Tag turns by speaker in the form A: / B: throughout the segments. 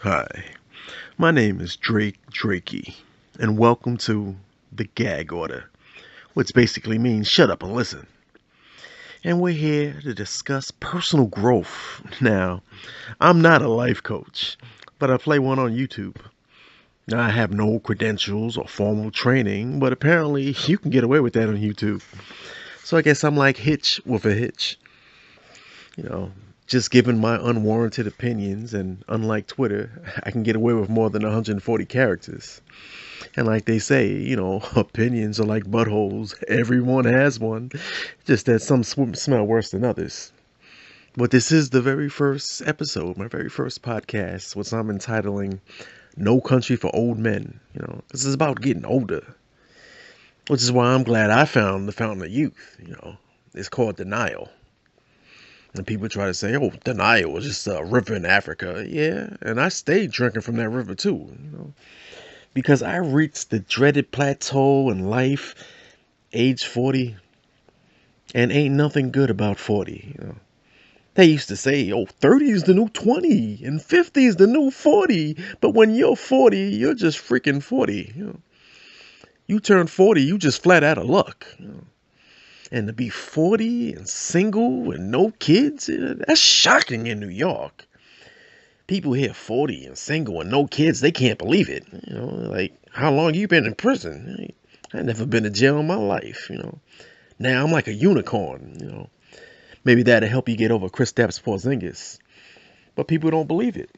A: Hi, my name is Drakey, and welcome to the Gag Order, which basically means shut up and listen. And we're here to discuss personal growth. Now, I'm not a life coach, but I play one on YouTube. Now, I have no credentials or formal training, but apparently you can get away with that on YouTube. So I guess I'm like Hitch with a hitch. You know, just giving my unwarranted opinions, and unlike Twitter, I can get away with more than 140 characters. And like they say, opinions are like buttholes. Everyone has one, just that some smell worse than others. But this is the very first episode, my very first podcast, which I'm entitling No Country for Old Men. This is about getting older, which is why I'm glad I found the fountain of youth. It's called denial. And people try to say, oh, denial was just a river in Africa. Yeah, and I stayed drinking from that river too. Because I reached the dreaded plateau in life, age 40, and ain't nothing good about 40. They used to say, oh, 30 is the new 20, and 50 is the new 40, but when you're 40, you're just freaking 40. You turn 40, you just flat out of luck. And to be 40 and single and no kids, that's shocking in New York. People hear 40 and single and no kids, they can't believe it. Like, how long you been in prison? I never been to jail in my life. Now I'm like a unicorn. Maybe that'll help you get over Kristaps Porzingis. But people don't believe it.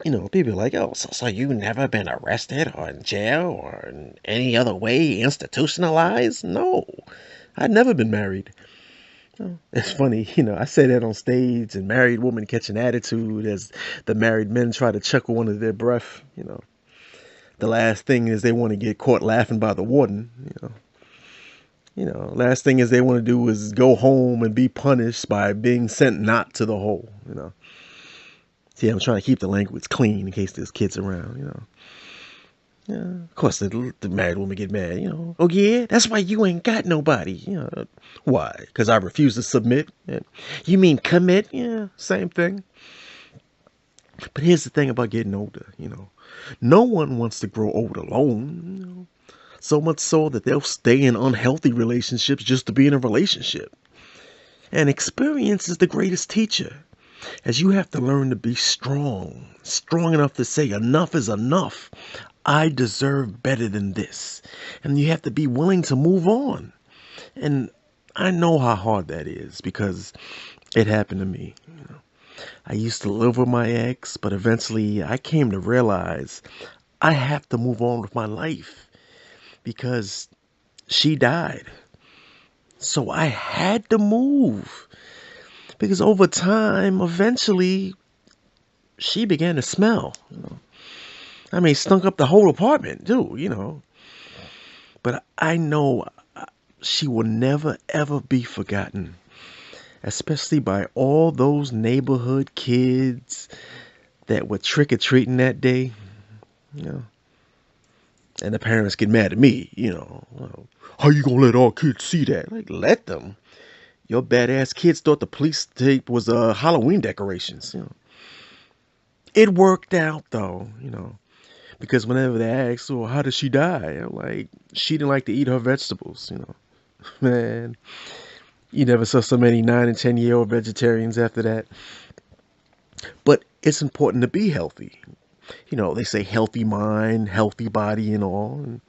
A: People are like, oh, so you never been arrested or in jail or in any other way institutionalized? No, I'd never been married. It's funny, I say that on stage, and married women catch an attitude as the married men try to chuckle under their breath. The last thing is they want to get caught laughing by the warden. Last thing is they want to do is go home and be punished by being sent not to the hole. See, I'm trying to keep the language clean in case there's kids around. Yeah, of course, the married woman get mad. Oh yeah, that's why you ain't got nobody. Why? Because I refuse to submit. Yeah. You mean commit? Yeah, same thing. But here's the thing about getting older. No one wants to grow old alone. So much so that they'll stay in unhealthy relationships just to be in a relationship. And experience is the greatest teacher, as you have to learn to be strong enough to say enough is enough. I deserve better than this. And you have to be willing to move on. And I know how hard that is because it happened to me. I used to live with my ex, but eventually I came to realize I have to move on with my life because she died. So I had to move because over time, eventually, she began to smell. I mean, stunk up the whole apartment, too. But I know she will never, ever be forgotten, especially by all those neighborhood kids that were trick-or-treating that day. You know, and the parents get mad at me. Well, how you gonna let all kids see that? Like, let them. Your badass kids thought the police tape was Halloween decorations. It worked out though. Because whenever they ask, well, how did she die? I'm like, she didn't like to eat her vegetables. Man, you never saw so many 9 and 10-year-old vegetarians after that. But it's important to be healthy. They say healthy mind, healthy body and all. And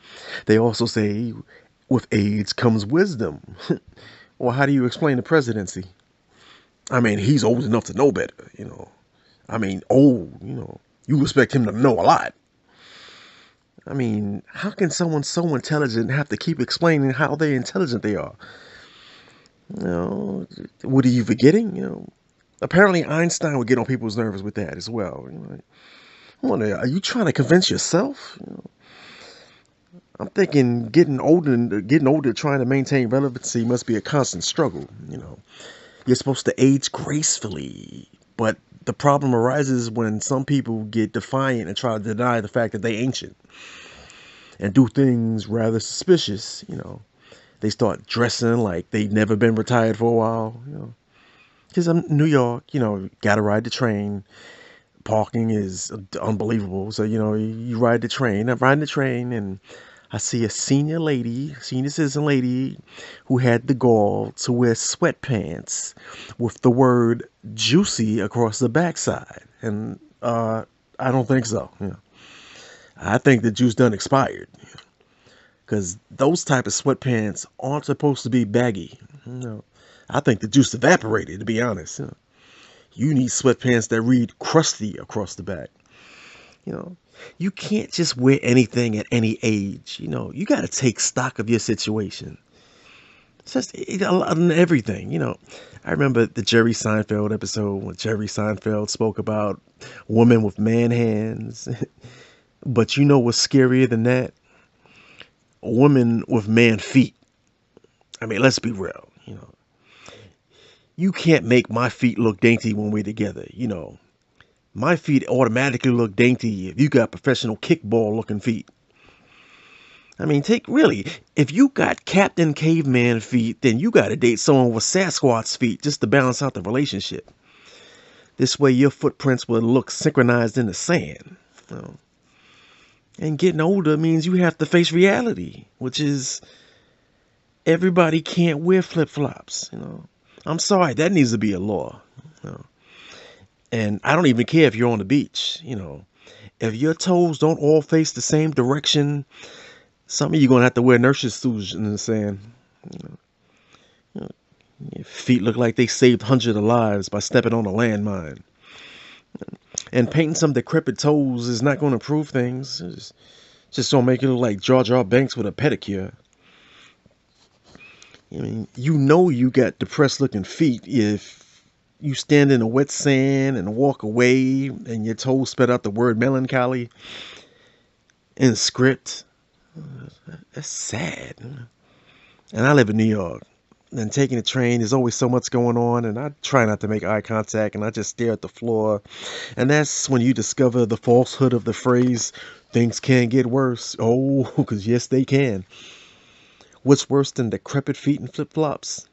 A: they also say with age comes wisdom. Well, how do you explain the presidency? I mean, he's old enough to know better. I mean, old. You expect him to know a lot. I mean, how can someone so intelligent have to keep explaining how they intelligent they are? You know, what are you forgetting? Apparently Einstein would get on people's nerves with that as well. Like, I wonder, are you trying to convince yourself? I'm thinking getting older, trying to maintain relevancy must be a constant struggle. You're supposed to age gracefully, but the problem arises when some people get defiant and try to deny the fact that they ancient and do things rather suspicious. They start dressing like they've never been retired for a while. Because I'm New York, gotta ride the train. Parking is unbelievable. So, you ride the train. I'm riding the train and I see a senior citizen lady who had the gall to wear sweatpants with the word juicy across the backside. And I don't think so. I think the juice done expired because those type of sweatpants aren't supposed to be baggy. I think the juice evaporated, to be honest. You need sweatpants that read crusty across the back. You know, you can't just wear anything at any age. You got to take stock of your situation. It's just a lot of everything. I remember the Jerry Seinfeld episode when Jerry Seinfeld spoke about women with man hands. But you know what's scarier than that? A woman with man feet. I mean, let's be real. You can't make my feet look dainty when we're together. My feet automatically look dainty if you got professional kickball looking feet. I mean, if you got Captain Caveman feet, then you got to date someone with Sasquatch feet just to balance out the relationship. This way your footprints will look synchronized in the sand. And getting older means you have to face reality, which is everybody can't wear flip-flops. I'm sorry, that needs to be a law. And I don't even care if you're on the beach. If your toes don't all face the same direction, some of you gonna have to wear nurse's suits in the sand. Your feet look like they saved hundreds of lives by stepping on a landmine. And painting some decrepit toes is not going to improve things. It's just gonna make it look like Jar Jar Banks with a pedicure. I mean, you got depressed looking feet if you stand in the wet sand and walk away and your toes spit out the word melancholy in script. That's sad. And I live in New York. And taking the train, there's always so much going on. And I try not to make eye contact. And I just stare at the floor. And that's when you discover the falsehood of the phrase, things can get worse. Oh, because yes, they can. What's worse than decrepit feet and flip-flops?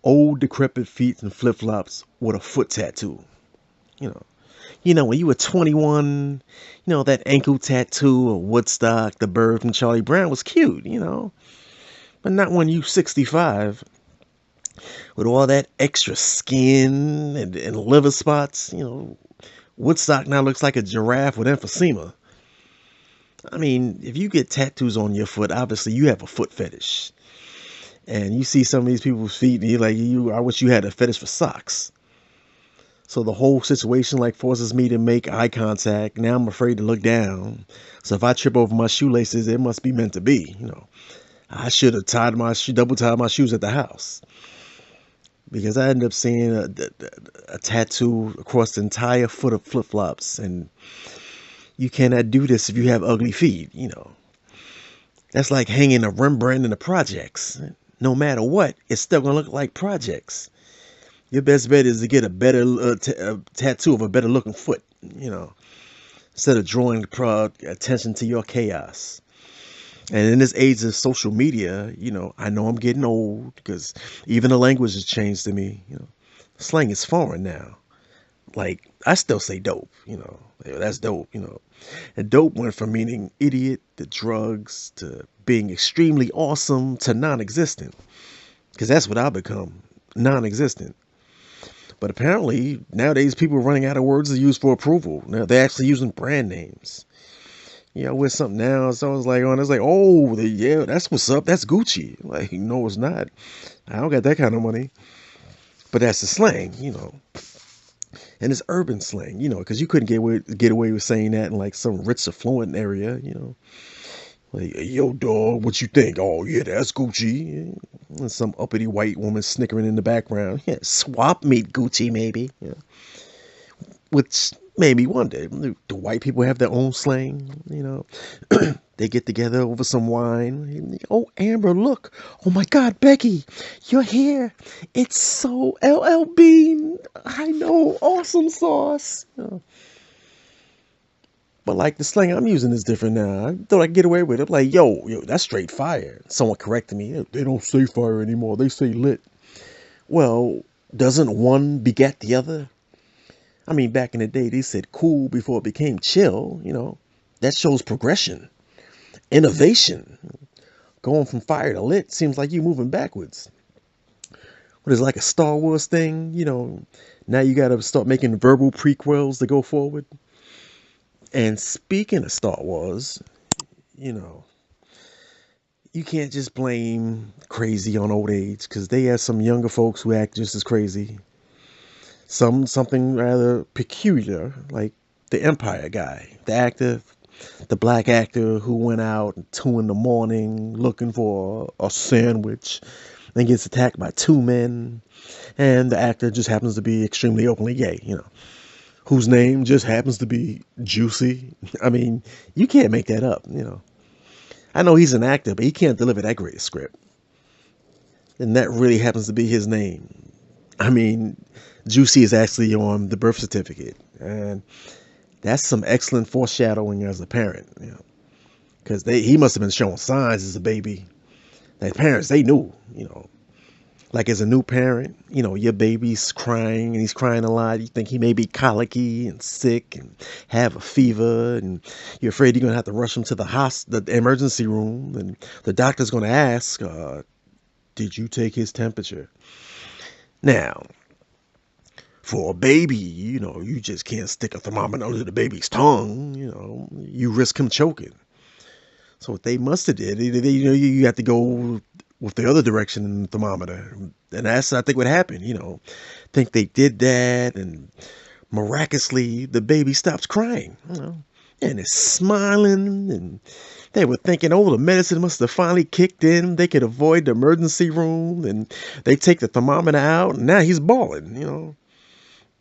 A: Old decrepit feet and flip-flops with a foot tattoo. When you were 21, that ankle tattoo of Woodstock, the bird from Charlie Brown was cute, But not when you 65 with all that extra skin and liver spots. Woodstock now looks like a giraffe with emphysema. I mean, if you get tattoos on your foot, obviously you have a foot fetish. And you see some of these people's feet and you're like, I wish you had a fetish for socks. So the whole situation forces me to make eye contact. Now I'm afraid to look down. So if I trip over my shoelaces, it must be meant to be. I should have double tied my shoes at the house. Because I ended up seeing a tattoo across the entire foot of flip-flops. And you cannot do this if you have ugly feet, That's like hanging a Rembrandt in the projects. No matter what, it's still going to look like projects. Your best bet is to get a better tattoo of a better looking foot, instead of drawing attention to your chaos. And in this age of social media, I know I'm getting old because even the language has changed to me. Slang is foreign now. Like, I still say dope, that's dope, And dope went from meaning idiot to drugs to being extremely awesome to non-existent. Because that's what I've become, non-existent. But apparently, nowadays, people are running out of words to use for approval. Now, they're actually using brand names. With something now, someone's like, oh, yeah, that's what's up. That's Gucci. Like, no, it's not. I don't got that kind of money. But that's the slang, And it's urban slang, because you couldn't get away with saying that in some rich, affluent area, Like, yo, dog, what you think? Oh, yeah, that's Gucci. And some uppity white woman snickering in the background. Yeah, swap meet Gucci, maybe. Which made me wonder, do white people have their own slang? They get together over some wine. Oh, Amber, look. Oh, my God, Becky, you're here. It's so LL Bean. I know, awesome sauce. But the slang I'm using is different now. I thought I could get away with it. Like, yo, that's straight fire. Someone corrected me. They don't say fire anymore. They say lit. Well, doesn't one beget the other? I mean, back in the day, they said cool before it became chill. That shows progression, innovation. Going from fire to lit seems like you moving backwards. What is it, like a Star Wars thing? Now you got to start making verbal prequels to go forward. And speaking of Star Wars, you know, you can't just blame crazy on old age because they have some younger folks who act just as crazy. Something rather peculiar, like the Empire guy, the actor, the black actor who went out at 2 in the morning looking for a sandwich and gets attacked by two men, and the actor just happens to be extremely openly gay, whose name just happens to be Juicy. I mean, you can't make that up. I know he's an actor, but he can't deliver that great a script. And that really happens to be his name. I mean, Juicy is actually on the birth certificate. And that's some excellent foreshadowing as a parent. Because he must have been showing signs as a baby. That parents, they knew. Like as a new parent, your baby's crying and he's crying a lot. You think he may be colicky and sick and have a fever, and you're afraid you're going to have to rush him to the emergency room, and the doctor's going to ask, did you take his temperature? Now, for a baby, you just can't stick a thermometer under the baby's tongue. You risk him choking. So what they must have did, you have to go with the other direction in the thermometer. And that's, I think, what happened. Think they did that, and miraculously, the baby stops crying. And it's smiling, and they were thinking, oh, the medicine must have finally kicked in. They could avoid the emergency room, and they take the thermometer out, and now he's bawling.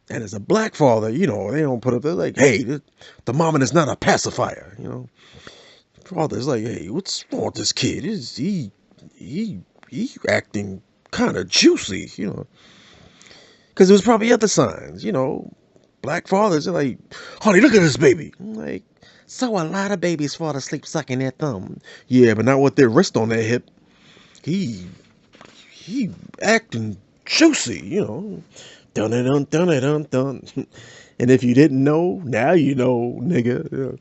A: And as a black father, they don't put up, they're like, hey, the thermometer's not a pacifier. Father's like, hey, what's wrong with this kid? Is he acting kind of juicy, because there was probably other signs, black fathers are like, honey, look at this baby. I'm like, so a lot of babies fall asleep sucking their thumb. Yeah, but not with their wrist on their hip. He acting juicy, dun dun dun dun dun. And if you didn't know, now you know, nigga.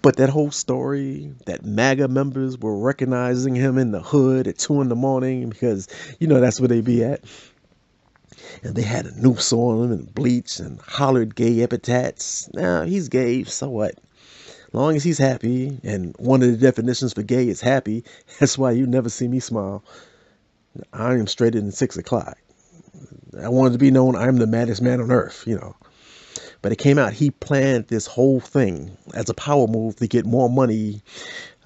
A: But that whole story that MAGA members were recognizing him in the hood at 2 in the morning because, that's where they be at. And they had a noose on him and bleach and hollered gay epithets. Now, he's gay, so what? As long as he's happy, and one of the definitions for gay is happy, that's why you never see me smile. I am straighter than 6 o'clock. I wanted to be known I'm the maddest man on earth, But it came out he planned this whole thing as a power move to get more money,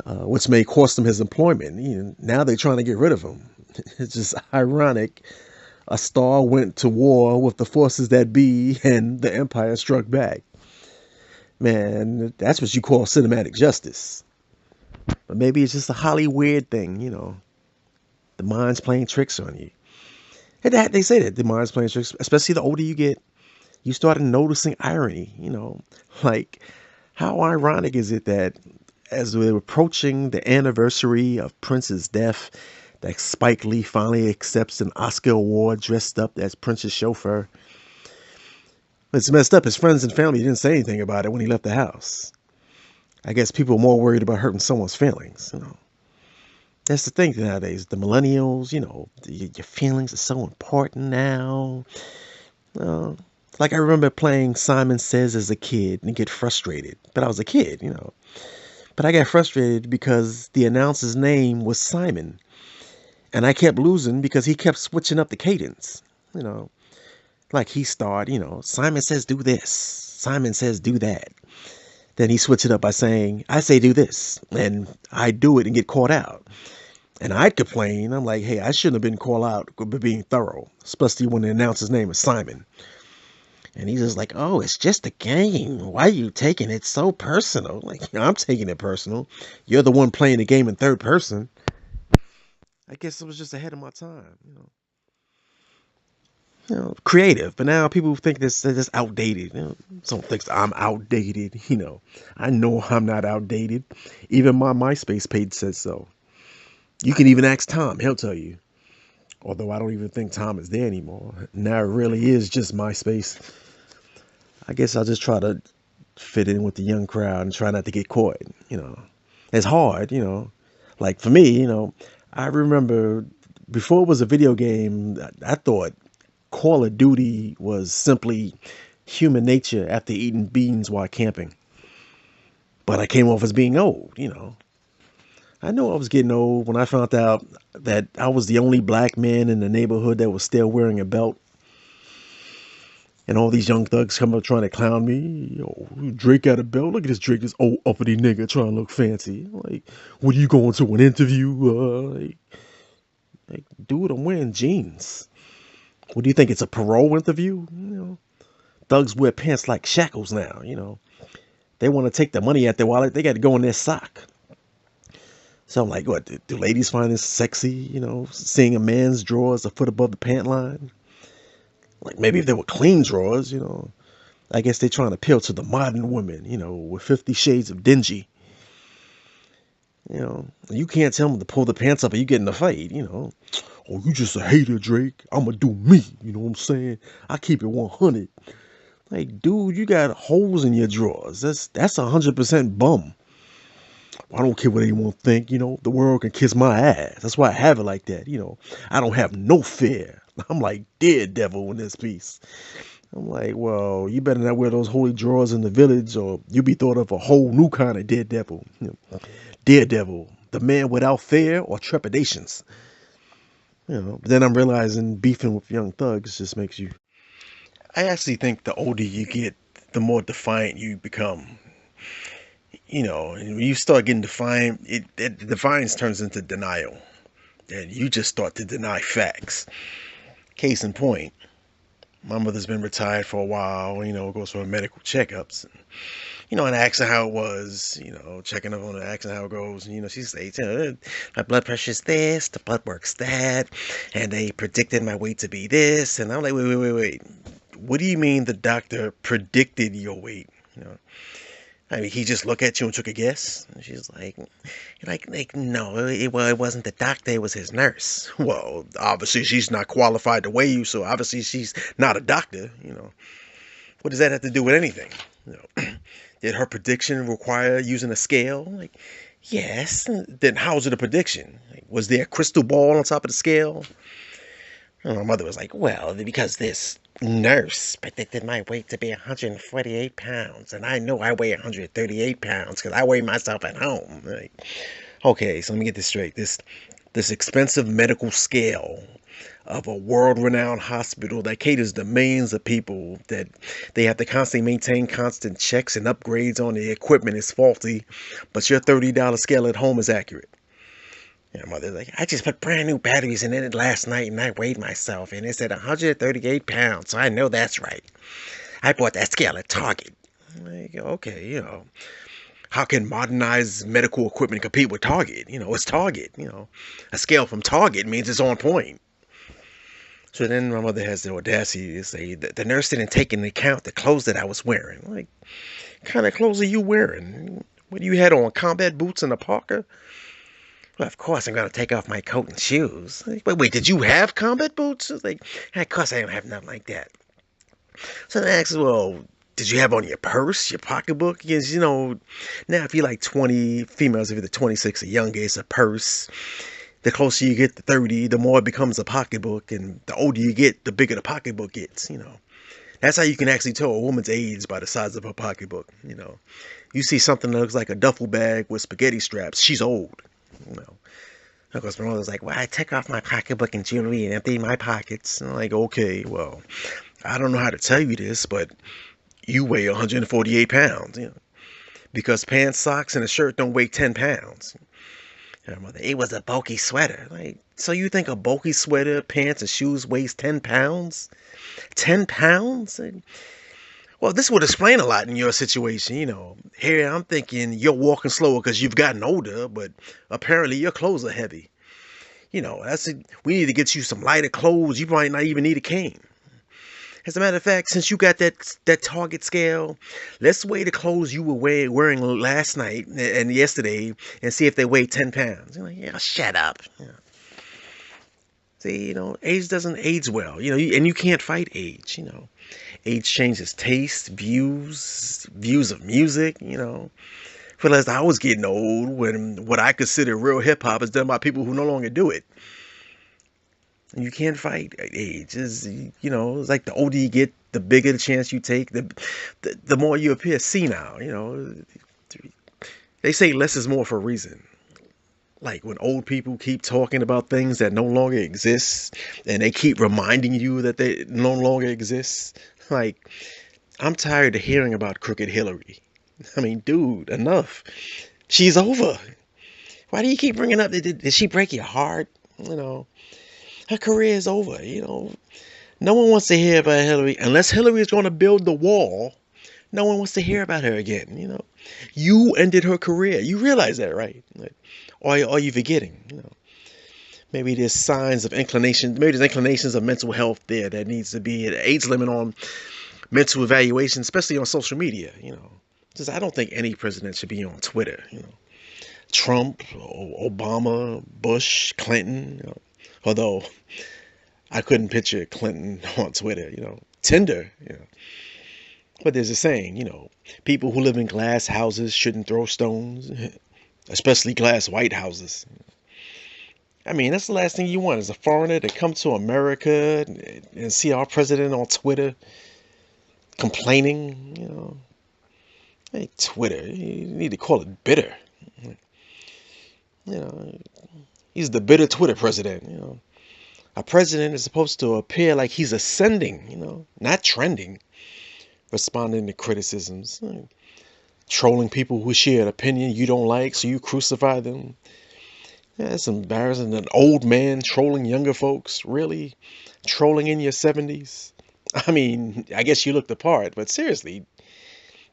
A: which may cost him his employment. Now they're trying to get rid of him. It's just ironic. A star went to war with the forces that be, and the empire struck back. Man, that's what you call cinematic justice. But maybe it's just a Hollywood thing, The mind's playing tricks on you. And they say that the mind's playing tricks, especially the older you get. You started noticing irony, like how ironic is it that as we're approaching the anniversary of Prince's death, that Spike Lee finally accepts an Oscar award dressed up as Prince's chauffeur. It's messed up. His friends and family didn't say anything about it when he left the house. I guess people are more worried about hurting someone's feelings, That's the thing nowadays. The millennials, your feelings are so important now. Like I remember playing Simon Says as a kid and get frustrated. But I was a kid, But I got frustrated because the announcer's name was Simon. And I kept losing because he kept switching up the cadence. Like he started, Simon says do this. Simon says do that. Then he switched it up by saying, I say do this. And I do it and get caught out. And I'd complain. I'm like, hey, I shouldn't have been called out for being thorough. Especially when the announcer's name is Simon. And he's just like, oh, it's just a game. Why are you taking it so personal? Like, I'm taking it personal. You're the one playing the game in third person. I guess it was just ahead of my time, creative. But now people think this is outdated. Someone thinks I'm outdated. I know I'm not outdated. Even my MySpace page says so. You can even ask Tom. He'll tell you. Although I don't even think Tom is there anymore. Now it really is just MySpace. I guess I'll just try to fit in with the young crowd and try not to get caught. You know, it's hard. You know, like for me, I remember before it was a video game, I thought Call of Duty was simply human nature after eating beans while camping. But I came off as being old. I knew I was getting old when I found out that I was the only black man in the neighborhood that was still wearing a belt. And all these young thugs come up trying to clown me. Yo, Drake got a belt. Look at this Drake, this old uppity nigga trying to look fancy. Like, what are you going to an interview? Dude, I'm wearing jeans. What do you think? It's a parole interview? Thugs wear pants like shackles now. They want to take the money out their wallet. They got to go in their sock. So I'm like, what? Do ladies find this sexy? Seeing a man's drawers a foot above the pant line? Like maybe if they were clean drawers, I guess they're trying to appeal to the modern woman, with 50 shades of dingy. You can't tell them to pull the pants up or you get in a fight, Oh, you just a hater, Drake. I'ma do me, you know what I'm saying? I keep it 100. Like, dude, you got holes in your drawers. That's 100% bum. I don't care what anyone think, the world can kiss my ass. That's why I have it like that, I don't have no fear. I'm like Daredevil in this piece. I'm like, well, you better not wear those holy drawers in the village or you'll be thought of a whole new kind of Daredevil. Daredevil, the man without fear or trepidations. But then I'm realizing beefing with young thugs just makes you... I actually think the older you get, the more defiant you become. And when you start getting defiant, defiance turns into denial. And you just start to deny facts. Case in point, my mother's been retired for a while, goes for medical checkups. And I asked her how it was, checking up on her, asking how it goes. And, she says, my blood pressure's this, the blood work's that, and they predicted my weight to be this. And I'm like, wait. What do you mean the doctor predicted your weight? I mean, he just looked at you and took a guess. And she's like, no, it wasn't the doctor, it was his nurse. Well, obviously she's not qualified to weigh you, so obviously she's not a doctor. What does that have to do with anything? Did her prediction require using a scale? Like, yes. Then how's it a prediction? Was there a crystal ball on top of the scale? And my mother was like, well, because this nurse predicted my weight to be 148 pounds. And I know I weigh 138 pounds because I weigh myself at home. Like, okay, so let me get this straight. This expensive medical scale of a world-renowned hospital that caters to millions of people, that they have to constantly maintain constant checks and upgrades on the equipment is faulty, but your $30 scale at home is accurate. And my mother's like, I just put brand new batteries in it last night and I weighed myself and it said 138 pounds, so I know that's right. I bought that scale at Target. Like, okay, how can modernized medical equipment compete with Target? It's Target. A scale from Target means it's on point. So then my mother has the audacity to say that the nurse didn't take into account the clothes that I was wearing. Like, what kind of clothes are you wearing? What you had on, combat boots and a parka? Well, of course I'm going to take off my coat and shoes. Like, wait, did you have combat boots? Like, of course I don't have nothing like that. So then I asked, well, did you have on your purse, your pocketbook? Because, now if you're like 20, females, if you're the 26 or younger, it's a purse. The closer you get to 30, the more it becomes a pocketbook. And the older you get, the bigger the pocketbook gets, That's how you can actually tell a woman's age by the size of her pocketbook, You see something that looks like a duffel bag with spaghetti straps, she's old. Of course, my mother was like, well, I took off my pocketbook and jewelry and emptied my pockets. And I'm like, okay, well, I don't know how to tell you this, but you weigh 148 pounds, because pants, socks, and a shirt don't weigh 10 pounds. And my mother, it was a bulky sweater. Like, so you think a bulky sweater, pants, and shoes weighs 10 pounds? 10 pounds? And, well, this would explain a lot in your situation, Here, I'm thinking you're walking slower because you've gotten older, but apparently your clothes are heavy. We need to get you some lighter clothes. You might not even need a cane. As a matter of fact, since you got that Target scale, let's weigh the clothes you were wearing last night and yesterday and see if they weigh 10 pounds. You're like, yeah, shut up. See, age doesn't age well, and you can't fight age, Age changes taste, views of music, Realized I was getting old when what I consider real hip hop is done by people who no longer do it. And you can't fight age. It's like the older you get, the bigger the chance you take, the more you appear senile. They say less is more for a reason. Like when old people keep talking about things that no longer exist and they keep reminding you that they no longer exist. Like, I'm tired of hearing about crooked Hillary. I mean, dude, enough. She's over. Why do you keep bringing up? Did she break your heart? Her career is over. No one wants to hear about Hillary unless Hillary is going to build the wall. No one wants to hear about her again. You ended her career. You realize that, right? Or are you forgetting? Maybe there's signs of inclination. Maybe there's inclinations of mental health there that needs to be an age limit on mental evaluation, especially on social media. Because I don't think any president should be on Twitter. Trump, Obama, Bush, Clinton. Although I couldn't picture Clinton on Twitter. Tinder. But there's a saying. People who live in glass houses shouldn't throw stones, especially glass white houses. I mean, that's the last thing you want is a foreigner to come to America and see our president on Twitter complaining. Hey, Twitter, you need to call it bitter. He's the bitter Twitter president. A president is supposed to appear like he's ascending, not trending, responding to criticisms, trolling people who share an opinion you don't like, so you crucify them. It's embarrassing. An old man trolling younger folks, really? Trolling in your 70s? I mean, I guess you look the part, but seriously,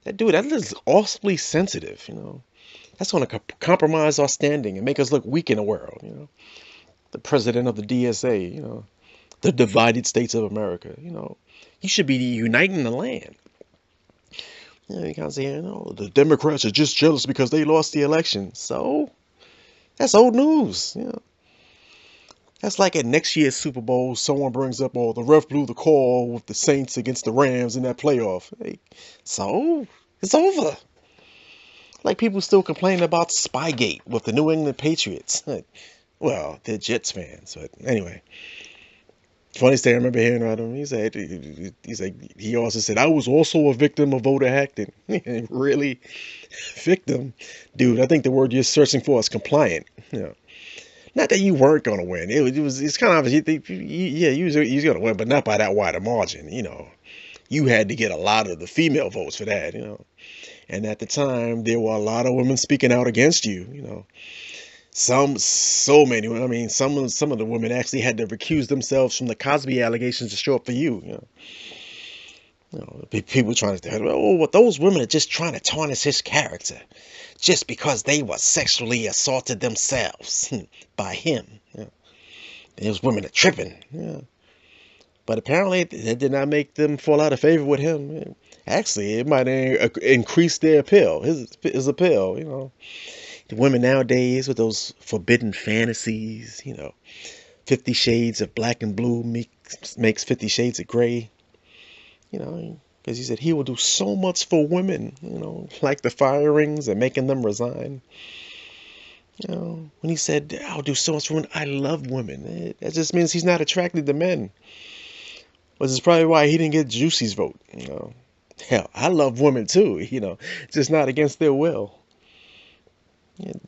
A: that is awfully sensitive, That's going to compromise our standing and make us look weak in the world, The president of the DSA, the divided states of America, You should be uniting the land. You can't say, the Democrats are just jealous because they lost the election. So, that's old news, That's like at next year's Super Bowl, someone brings up, the ref blew the call with the Saints against the Rams in that playoff. Hey, so, it's over. Like people still complaining about Spygate with the New England Patriots. Well, they're Jets fans, but anyway. Funniest thing I remember hearing about him, he also said, I was also a victim of voter hacking. Really? Victim? Dude, I think the word you're searching for is compliant. Not that you weren't going to win. It's kind of obvious. You was going to win, but not by that wide a margin. You had to get a lot of the female votes for that. And at the time, there were a lot of women speaking out against you. So many. I mean, some of the women actually had to recuse themselves from the Cosby allegations to show up for you. People trying to say, well, those women are just trying to tarnish his character, just because they were sexually assaulted themselves by him. Those women are tripping. But apparently, that did not make them fall out of favor with him. Actually, it might increase their appeal, his appeal. The women nowadays with those forbidden fantasies, 50 Shades of Black and Blue makes 50 Shades of Gray. Because he said he will do so much for women, like the firings and making them resign. When he said, I'll do so much for women, I love women. That just means he's not attracted to men. Which is probably why he didn't get Juicy's vote. Hell, I love women too, just not against their will.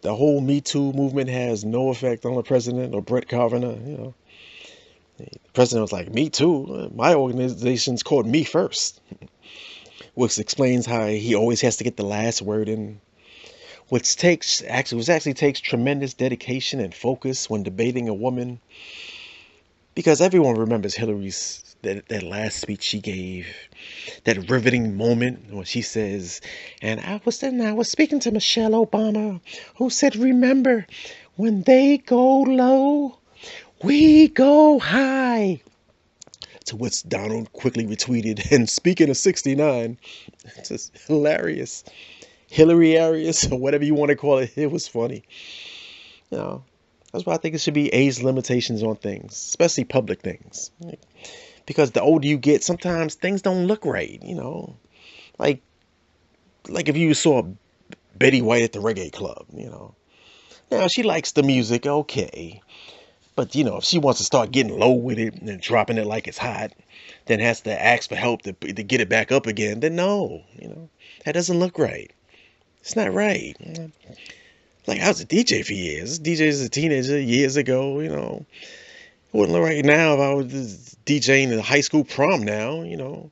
A: The whole Me Too movement has no effect on the president or Brett Kavanaugh. The president was like, me too. My organization's called Me First. Which explains how he always has to get the last word in. Which actually takes tremendous dedication and focus when debating a woman. Because everyone remembers Hillary's that last speech she gave, that riveting moment when she says, and I was speaking to Michelle Obama, who said, remember, when they go low, we go high. To which Donald quickly retweeted, and speaking of 69, it's just hilarious. Hillary Arias, or whatever you want to call it, it was funny. That's why I think it should be age limitations on things, especially public things. because the older you get, sometimes things don't look right, you know. Like if you saw Betty White at the reggae club, you know. Now she likes the music, okay. But you know, if she wants to start getting low with it and dropping it like it's hot, then has to ask for help to get it back up again, then no, you know, that doesn't look right. It's not right. Like I was a DJ for years. DJ as a teenager years ago, you know. It wouldn't look right now if I was just DJing in a high school prom now, you know.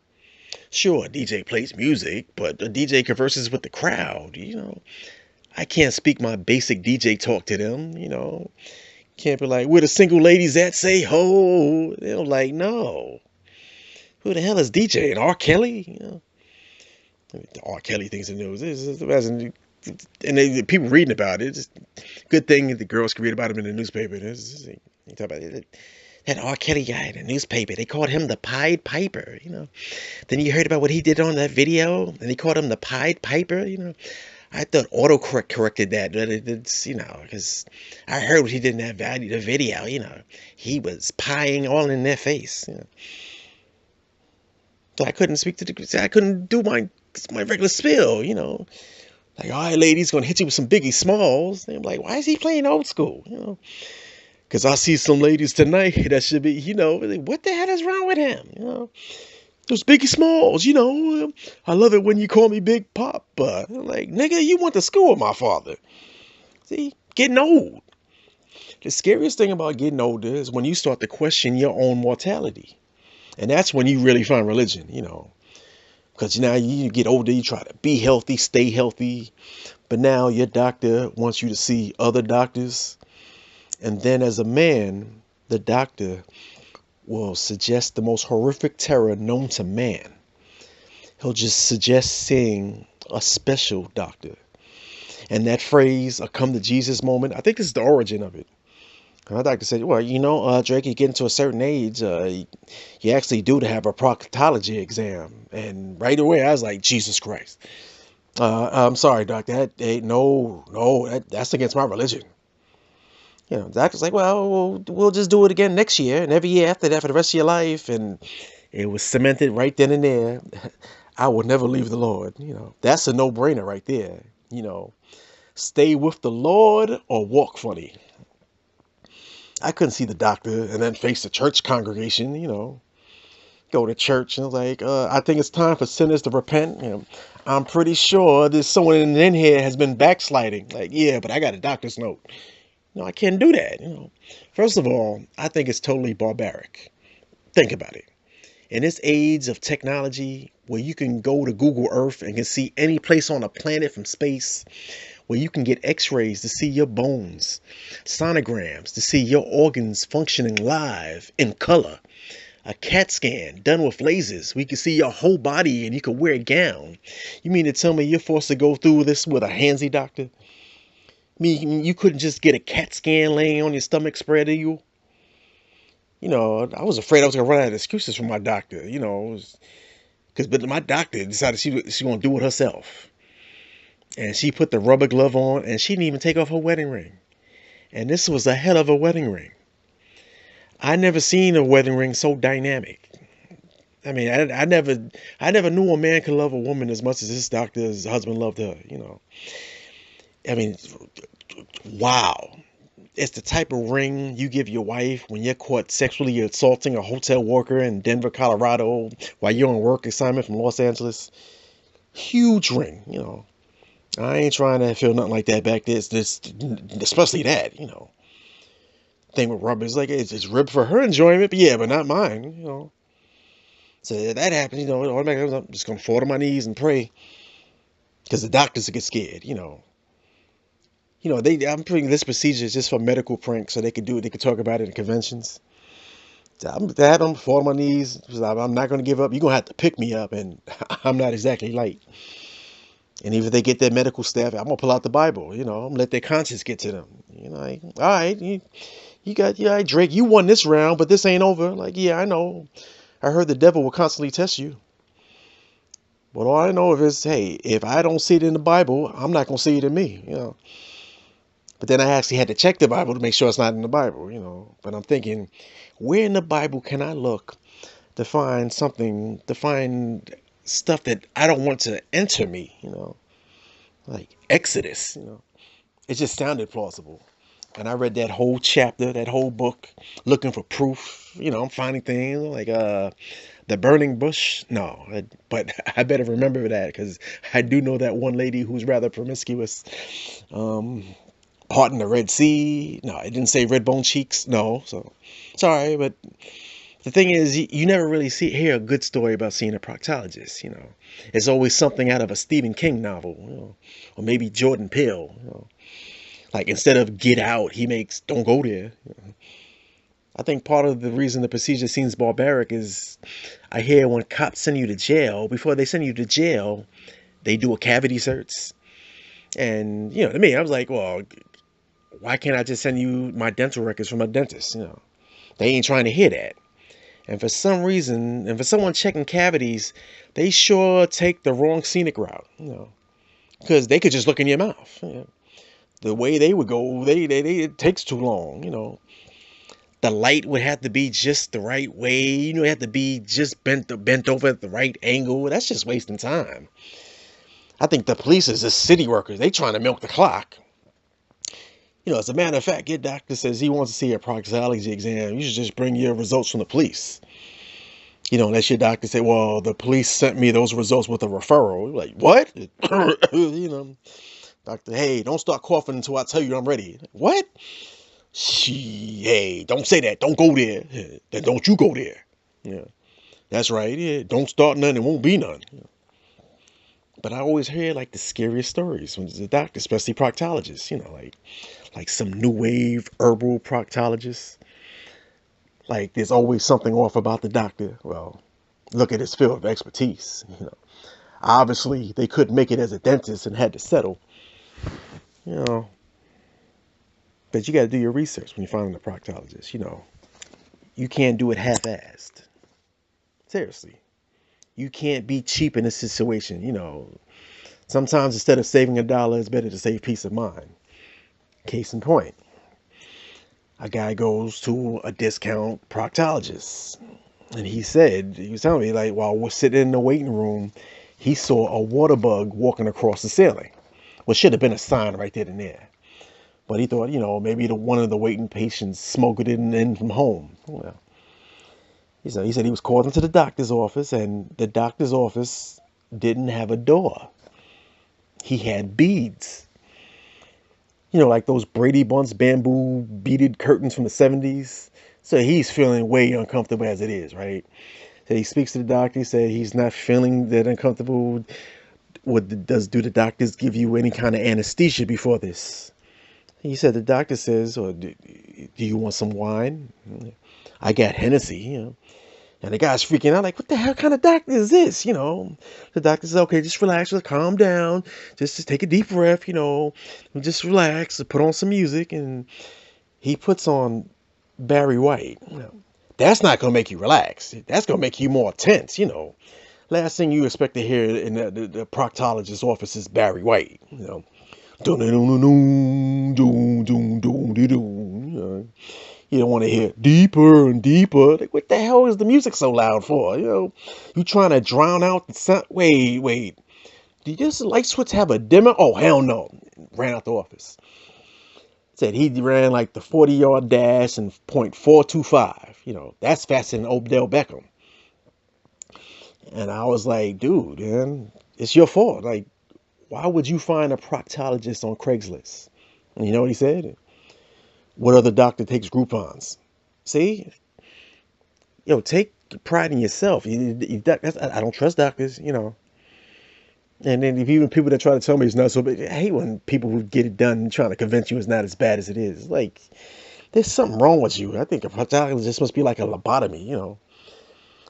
A: Sure, a DJ plays music, but a DJ converses with the crowd, you know. I can't speak my basic DJ talk to them, you know. Can't be like, where the single ladies at? Say ho. They're like, no. Who the hell is DJ? And R. Kelly? You know, the R. Kelly things in the news. And people reading about it. It's a good thing the girls can read about him in the newspaper. You talk about it. That R. Kelly guy in the newspaper, they called him the Pied Piper, you know. Then you heard about what he did on that video, and they called him the Pied Piper, you know. I thought autocorrect corrected that, but it's, you know, because I heard what he did in that the video, you know. He was pieing all in their face, you know. So I couldn't I couldn't do my regular spill, you know. Like, all right, ladies, gonna hit you with some Biggie Smalls. And I'm like, why is he playing old school, you know? Because I see some ladies tonight that should be, you know, what the hell is wrong with him? You know, there's Biggie Smalls, you know. I love it when you call me Big Papa. I'm like, nigga, you went to school with my father. See, getting old. The scariest thing about getting older is when you start to question your own mortality. And that's when you really find religion, you know. Because now you get older, you try to be healthy, stay healthy. But now your doctor wants you to see other doctors. And then as a man, the doctor will suggest the most horrific terror known to man. He'll just suggest seeing a special doctor. And that phrase, a come to Jesus moment, I think this is the origin of it. My doctor said, well, you know, Drake, you get into a certain age, you actually do to have a proctology exam. And right away, I was like, Jesus Christ. I'm sorry, doctor. That's against my religion. You know, the doctor's like, well, we'll just do it again next year and every year after that for the rest of your life. And it was cemented right then and there. I will never leave the Lord. You know, that's a no-brainer right there. You know, stay with the Lord or walk funny. I couldn't see the doctor and then face the church congregation, you know, go to church and like, I think it's time for sinners to repent. You know, I'm pretty sure there's someone in here has been backsliding. Like, yeah, but I got a doctor's note. No, I can't do that. You know, first of all, I think it's totally barbaric. Think about it. In this age of technology where you can go to Google Earth and can see any place on the planet from space, where you can get x-rays to see your bones, sonograms to see your organs functioning live in color, a CAT scan done with lasers, we can see your whole body and you can wear a gown. You mean to tell me you're forced to go through this with a handsy doctor? You couldn't just get a CAT scan laying on your stomach spread eagle? You know, I was afraid I was going to run out of excuses from my doctor, you know, but my doctor decided she going to do it herself. And she put the rubber glove on and she didn't even take off her wedding ring. And this was a hell of a wedding ring. I never seen a wedding ring so dynamic. I mean, I never knew a man could love a woman as much as this doctor's husband loved her, you know. I mean, wow. It's the type of ring you give your wife when you're caught sexually assaulting a hotel worker in Denver, Colorado, while you're on work assignment from Los Angeles. Huge ring, you know. I ain't trying to feel nothing like that back there. It's just, especially that, you know. Thing with rubber is like, it's ribbed for her enjoyment, but yeah, but not mine, you know. So if that happens, you know, automatically I'm just going to fall to my knees and pray. Because the doctors get scared, you know. You know, I'm putting this procedure just for medical pranks so they could do it. They could talk about it in conventions. So I'm fall on my knees. I'm not going to give up. You're going to have to pick me up, and I'm not exactly light. And even if they get their medical staff, I'm going to pull out the Bible, you know. I'm going to let their conscience get to them. You know, like, all right, yeah, Drake, you won this round, but this ain't over. Like, yeah, I know. I heard the devil will constantly test you. But all I know is, hey, if I don't see it in the Bible, I'm not going to see it in me, you know. But then I actually had to check the Bible to make sure it's not in the Bible, you know. But I'm thinking, where in the Bible can I look to find something, to find stuff that I don't want to enter me, like Exodus, It just sounded plausible. And I read that whole chapter, that whole book, looking for proof. I'm finding things like the burning bush. No, but I better remember that because I do know that one lady who's rather promiscuous. Um, Part in the Red Sea. No, it didn't say red bone cheeks. No, so sorry, but the thing is, you never really hear a good story about seeing a proctologist. It's always something out of a Stephen King novel, or maybe Jordan Peele. Like instead of Get Out, he makes Don't Go There. I think part of the reason the procedure seems barbaric is I hear when cops send you to jail, before they send you to jail, they do a cavity search. And, to me, I was like, well, why can't I just send you my dental records from a dentist? They ain't trying to hear that. And for some reason, and for someone checking cavities, they sure take the wrong scenic route, because they could just look in your mouth. The way they would go, it takes too long. The light would have to be just the right way. It had to be just bent over at the right angle. That's just wasting time. I think the police is just city workers. They trying to milk the clock. As a matter of fact, your doctor says he wants to see a proctology exam. You should just bring your results from the police. Unless your doctor say, well, the police sent me those results with a referral. You're like, what? Doctor, hey, don't start coughing until I tell you I'm ready. What? Hey, don't say that. Don't go there. Then don't you go there. Yeah, that's right. Yeah, don't start none. It won't be none. But I always hear like the scariest stories when the doctor, especially proctologists. Like some new wave herbal proctologist. Like there's always something off about the doctor. Well, look at his field of expertise. Obviously they couldn't make it as a dentist and had to settle. But you got to do your research when you find a proctologist. You can't do it half-assed. Seriously, you can't be cheap in this situation. Sometimes instead of saving $1, it's better to save peace of mind. Case in point, a guy goes to a discount proctologist, and he was telling me, like, while we're sitting in the waiting room, he saw a water bug walking across the ceiling. Well, should have been a sign right there and there. But he thought, maybe one of the waiting patients smoked it in from home. Well, he said he was called into the doctor's office, and the doctor's office didn't have a door. He had beads. Like those Brady Bunch bamboo beaded curtains from the 70s. So he's feeling way uncomfortable as it is, right? So he speaks to the doctor. He said he's not feeling that uncomfortable. Do the doctors give you any kind of anesthesia before this? He said the doctor says, or do you want some wine? I got Hennessy, And the guy's freaking out like, what the hell kind of doctor is this? The doctor says, okay, just relax, just calm down. Just take a deep breath, just relax, put on some music. And he puts on Barry White. That's not going to make you relax. That's going to make you more tense, Last thing you expect to hear in the proctologist's office is Barry White, You don't want to hear deeper and deeper. Like, what the hell is the music so loud for? You trying to drown out the sound. Wait. Did this light switch have a dimmer? Oh, hell no. Ran out the office. Said he ran like the 40-yard dash in .425. That's faster than Odell Beckham. And I was like, dude, man, it's your fault. Like, why would you find a proctologist on Craigslist? And you know what he said? What other doctor takes Groupons? See? Take pride in yourself. I don't trust doctors, And then even people that try to tell me it's not so bad, I hate when people who get it done trying to convince you it's not as bad as it is. Like, there's something wrong with you. I think a proctologist must be like a lobotomy,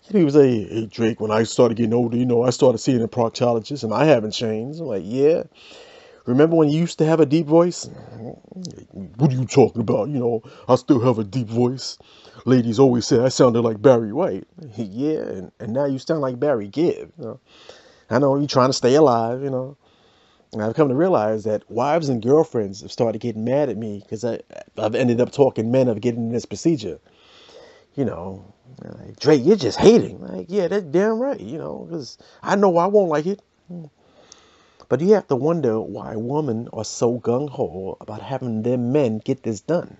A: People say, hey, Drake, when I started getting older, I started seeing a proctologist and I haven't changed. I'm like, yeah. Remember when you used to have a deep voice? What are you talking about? I still have a deep voice. Ladies always say I sounded like Barry White. Yeah, and now you sound like Barry Gibb. I know you're trying to stay alive, And I've come to realize that wives and girlfriends have started getting mad at me because I've ended up talking men of getting this procedure. you know, like, Drake, you're just hating. Like, yeah, that's damn right, because I know I won't like it. But you have to wonder why women are so gung-ho about having their men get this done.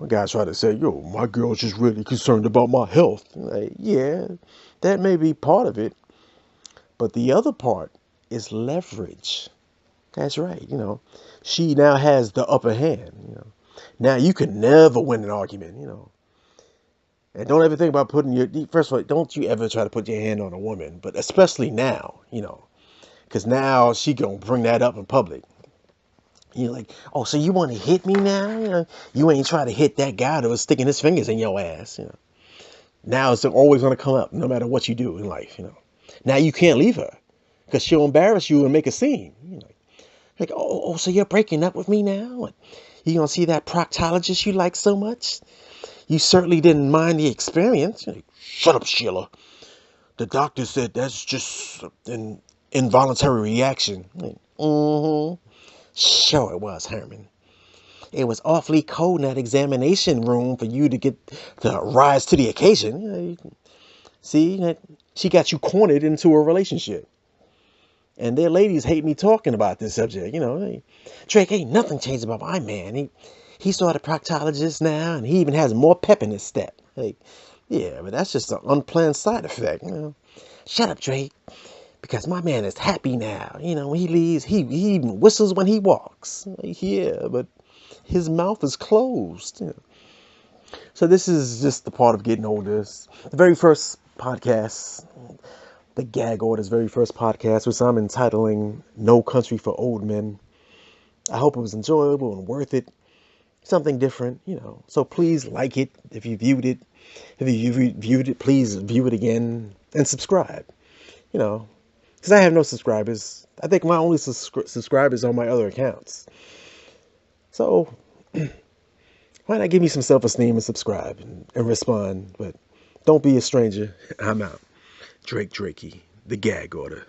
A: Guys try to say, yo, my girl's just really concerned about my health. Like, yeah, that may be part of it. But the other part is leverage. That's right, She now has the upper hand. Now you can never win an argument, And don't ever think about first of all, don't you ever try to put your hand on a woman, but especially now, because now she gonna bring that up in public. You're like, oh, so you want to hit me now? You ain't trying to hit that guy that was sticking his fingers in your ass. Now it's always gonna come up, no matter what you do in life. Now you can't leave her because she'll embarrass you and make a scene. Like, oh, so you're breaking up with me now? You gonna see that proctologist you like so much? You certainly didn't mind the experience. Like, shut up, Sheila. The doctor said that's just an involuntary reaction. Like, Sure it was, Herman. It was awfully cold in that examination room for you to get to rise to the occasion. See, she got you cornered into a relationship. And their ladies hate me talking about this subject. Drake, ain't nothing changed about my man. He saw the proctologist now, and he even has more pep in his step. Like, yeah, but that's just an unplanned side effect. Shut up, Drake. Because my man is happy now. When he leaves, he even whistles when he walks. Like, yeah, but his mouth is closed. So this is just the part of getting older. The very first podcast, the Gag Order's very first podcast, which I'm entitling No Country for Old Men. I hope it was enjoyable and worth it. Something different, So please like it if you viewed it. If you viewed it, please view it again and subscribe. Because I have no subscribers. I think my only subscribers are on my other accounts. So, why not give me some self-esteem and subscribe and respond? But don't be a stranger. I'm out. Drakey, the Gag Order.